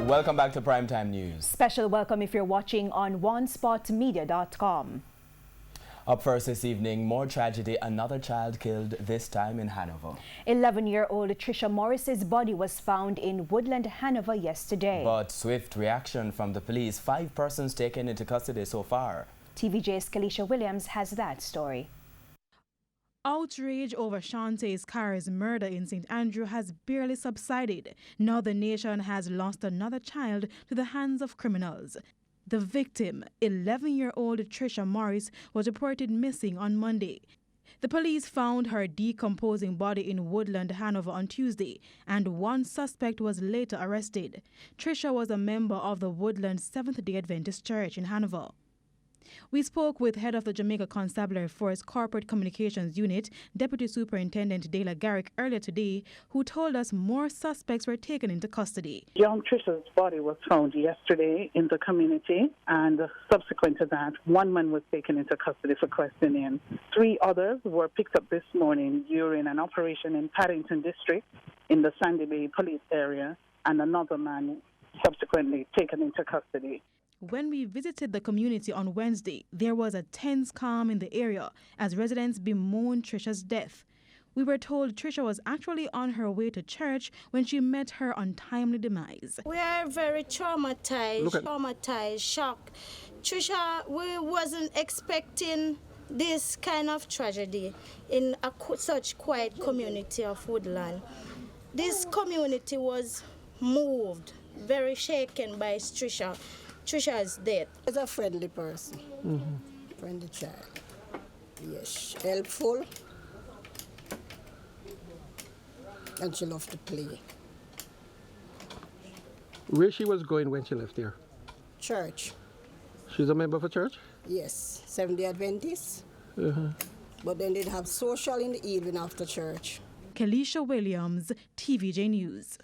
Welcome back to Primetime News. Special welcome if you're watching on onespotmedia.com. Up first this evening, more tragedy. Another child killed, this time in Hanover. 11-year-old Trisha Morris's body was found in Woodland, Hanover yesterday. But swift reaction from the police. 5 persons taken into custody so far. TVJ's Kalisha Williams has that story. Outrage over Shantae's Carr's murder in St. Andrew has barely subsided. Now the nation has lost another child to the hands of criminals. The victim, 11-year-old Trisha Morris, was reported missing on Monday. The police found her decomposing body in Woodland, Hanover on Tuesday, and one suspect was later arrested. Trisha was a member of the Woodland Seventh-day Adventist Church in Hanover. We spoke with head of the Jamaica Constabulary Force Corporate Communications Unit, Deputy Superintendent Dela Garrick, earlier today, who told us more suspects were taken into custody. Young Trisha's body was found yesterday in the community, and subsequent to that, 1 man was taken into custody for questioning. 3 others were picked up this morning during an operation in Paddington District in the Sandy Bay police area, and another man subsequently taken into custody. When we visited the community on Wednesday, there was a tense calm in the area as residents bemoaned Trisha's death. We were told Trisha was actually on her way to church when she met her untimely demise. We are very traumatized, shocked. Trisha, we wasn't expecting this kind of tragedy in such quiet community of Woodland. This community was moved, very shaken by Trisha's death. She's a friendly person, friendly child. Yes, helpful, and she loved to play. Where she was going when she left here? Church. She's a member of a church? Yes, Seventh-day Adventist. But then they'd have social in the evening after church. Kalisha Williams, TVJ News.